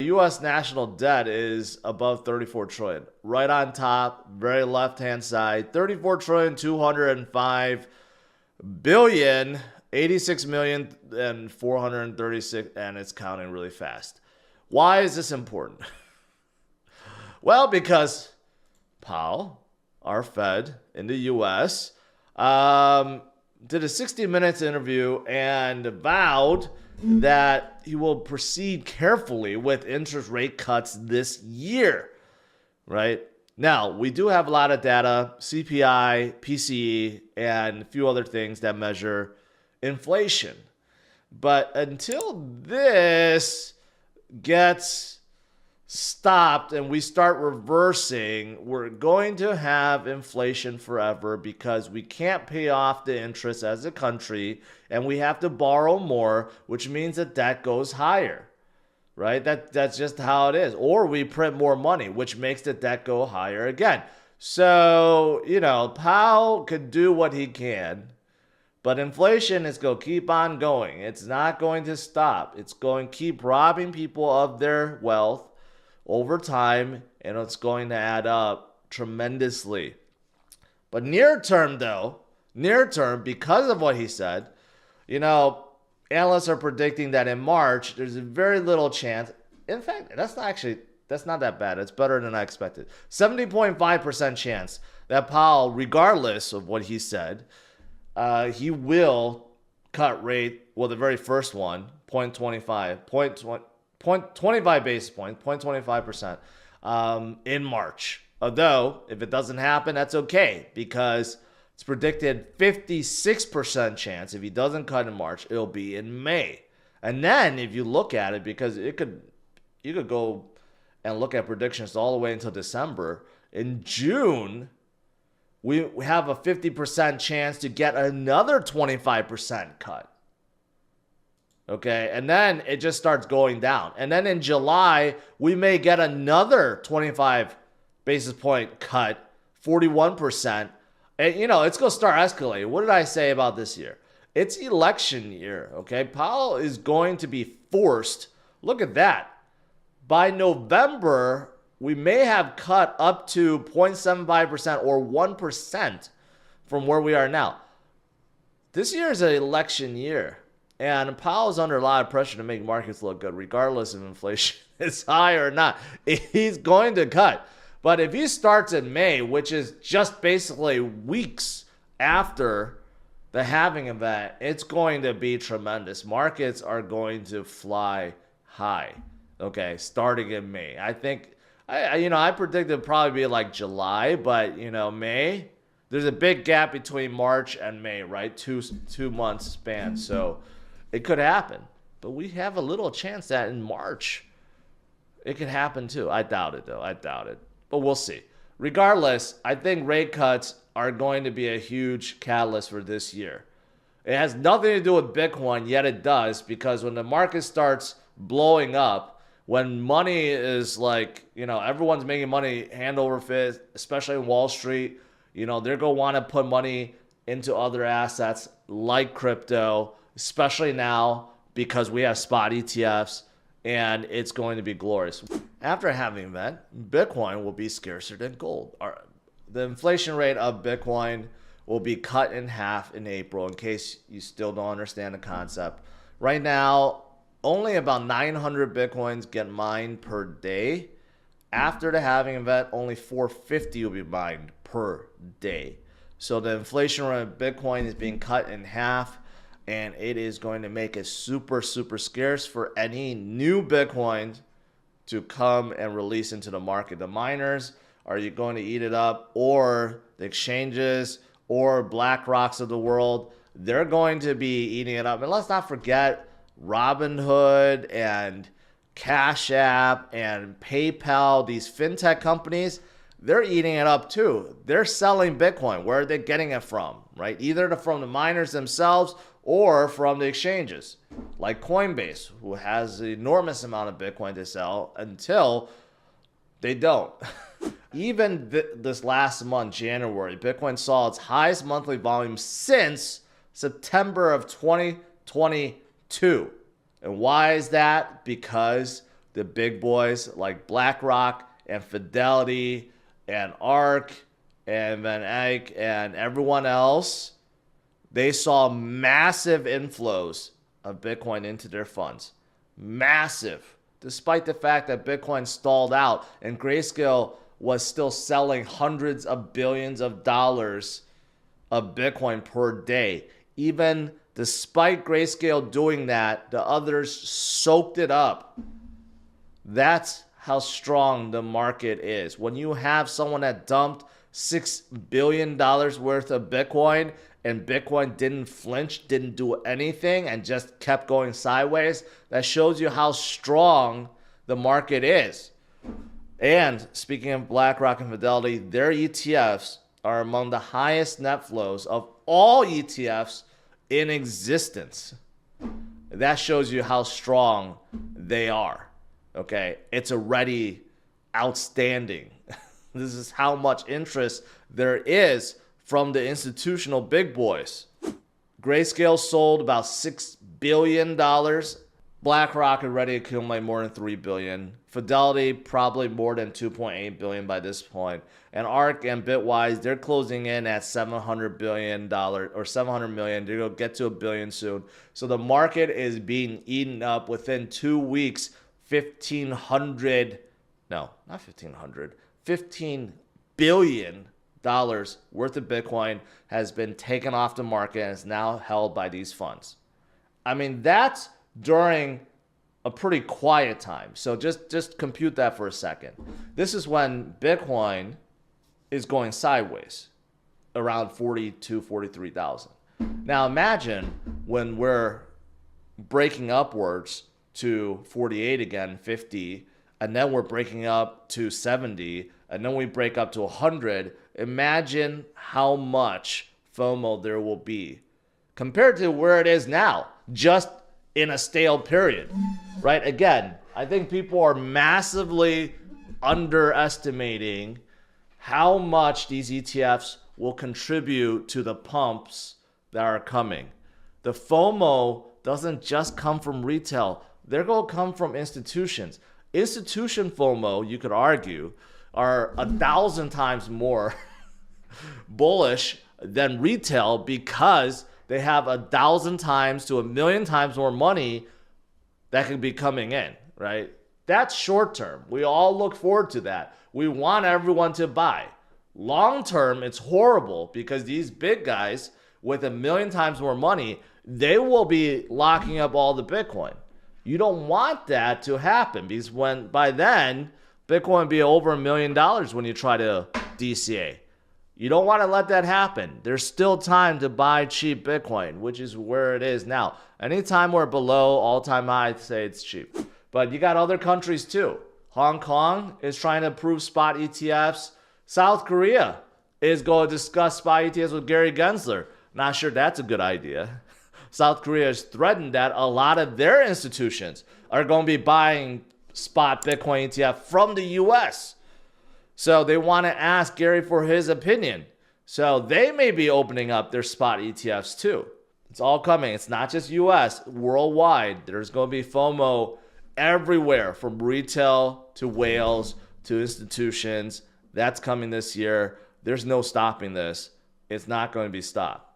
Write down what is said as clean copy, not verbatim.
U.S. national debt is above 34 trillion. Right on top, very left-hand side, 34 trillion, 205 billion, 86 million, and 436, and it's counting really fast. Why is this important? Well, because Powell, our Fed in the U.S., did a 60 minutes interview and vowed that he will proceed carefully with interest rate cuts this year, right? Now, we do have a lot of data, CPI, PCE, and a few other things that measure inflation. But until this gets stopped and we start reversing, we're going to have inflation forever because we can't pay off the interest as a country and we have to borrow more, which means that debt goes higher, right? That's just how it is. Or we print more money, which makes the debt go higher again. So, Powell could do what he can, but inflation is going to keep on going. It's not going to stop. It's going to keep robbing people of their wealth over time, and it's going to add up tremendously. But near term, because of what he said, analysts are predicting that in March, there's a very little chance. In fact, that's not that bad. It's better than I expected. 70.5% chance that Powell, regardless of what he said, he will cut rate, well, the very first one, 0.25 basis points, 0.25%, in March. Although, if it doesn't happen, that's okay, because it's predicted 56% chance if he doesn't cut in March, it'll be in May. And then if you look at it, because you could go and look at predictions all the way until December, in June, we have a 50% chance to get another 25% cut. Okay, and then it just starts going down. And then in July, we may get another 25 basis point cut, 41%. And, it's going to start escalating. What did I say about this year? It's election year, okay? Powell is going to be forced. Look at that. By November, we may have cut up to 0.75% or 1% from where we are now. This year is an election year. And Powell's under a lot of pressure to make markets look good, regardless if inflation is high or not. He's going to cut. But if he starts in May, which is just basically weeks after the halving event, it's going to be tremendous. Markets are going to fly high, okay, starting in May. I think, I predicted it'd probably be like July, but, May, there's a big gap between March and May, right? Two months span. So it could happen, but we have a little chance that in March it could happen too. I doubt it, though. I doubt it, but we'll see. Regardless, I think rate cuts are going to be a huge catalyst for this year. It has nothing to do with Bitcoin, yet it does, because when the market starts blowing up, when money is like, everyone's making money hand over fist, especially in Wall Street, they're going to want to put money into other assets like crypto, especially now because we have spot ETFs, and it's going to be glorious. After having event, Bitcoin will be scarcer than gold. The inflation rate of Bitcoin will be cut in half in April, in case you still don't understand the concept. Right now, only about 900 Bitcoins get mined per day. After the halving event, only 450 will be mined per day. So the inflation rate of Bitcoin is being cut in half, and it is going to make it super, super scarce for any new Bitcoin to come and release into the market. The miners, are you going to eat it up? Or the exchanges or BlackRocks of the world, they're going to be eating it up. And let's not forget Robinhood and Cash App and PayPal, these fintech companies, they're eating it up too. They're selling Bitcoin. Where are they getting it from, right? Either from the miners themselves or from the exchanges, like Coinbase, who has an enormous amount of Bitcoin to sell until they don't. Even this last month, January, Bitcoin saw its highest monthly volume since September of 2022. And why is that? Because the big boys like BlackRock and Fidelity and ARK and Van Eyck and everyone else, they saw massive inflows of Bitcoin into their funds. Massive. Despite the fact that Bitcoin stalled out and Grayscale was still selling hundreds of billions of dollars of Bitcoin per day. Even despite Grayscale doing that, the others soaked it up. That's how strong the market is. When you have someone that dumped $6 billion worth of Bitcoin and Bitcoin didn't flinch, didn't do anything, and just kept going sideways, that shows you how strong the market is. And speaking of BlackRock and Fidelity, their ETFs are among the highest net flows of all ETFs in existence. That shows you how strong they are. Okay, it's already outstanding. This is how much interest there is from the institutional big boys. Grayscale sold about $6 billion. BlackRock already accumulated more than $3 billion. Fidelity probably more than $2.8 billion by this point. And ARK and Bitwise, they're closing in at $700 billion or $700 million. They're going to get to $1 billion soon. So the market is being eaten up within 2 weeks. $15 billion worth of Bitcoin has been taken off the market and is now held by these funds. I mean, that's during a pretty quiet time. So just compute that for a second. This is when Bitcoin is going sideways, around 42, 43,000. Now imagine when we're breaking upwards to 48 again, 50, and then we're breaking up to 70, and then we break up to 100. Imagine how much FOMO there will be compared to where it is now, just in a stale period, right? Again, I think people are massively underestimating how much these ETFs will contribute to the pumps that are coming. The FOMO doesn't just come from retail. They're going to come from institutions. Institution FOMO, you could argue, are 1,000 times more bullish than retail because they have 1,000 times to 1,000,000 times more money that could be coming in, right? That's short term. We all look forward to that. We want everyone to buy. Long term, it's horrible because these big guys with 1,000,000 times more money, they will be locking up all the Bitcoin. You don't want that to happen because by then, Bitcoin will be over $1 million when you try to DCA. You don't want to let that happen. There's still time to buy cheap Bitcoin, which is where it is now. Anytime we're below all-time high, I'd say it's cheap. But you got other countries too. Hong Kong is trying to approve spot ETFs. South Korea is going to discuss spot ETFs with Gary Gensler. Not sure that's a good idea. South Korea has threatened that a lot of their institutions are going to be buying spot Bitcoin ETF from the US. So they want to ask Gary for his opinion. So they may be opening up their spot ETFs too. It's all coming. It's not just US, worldwide. There's going to be FOMO everywhere from retail to whales to institutions. That's coming this year. There's no stopping this. It's not going to be stopped.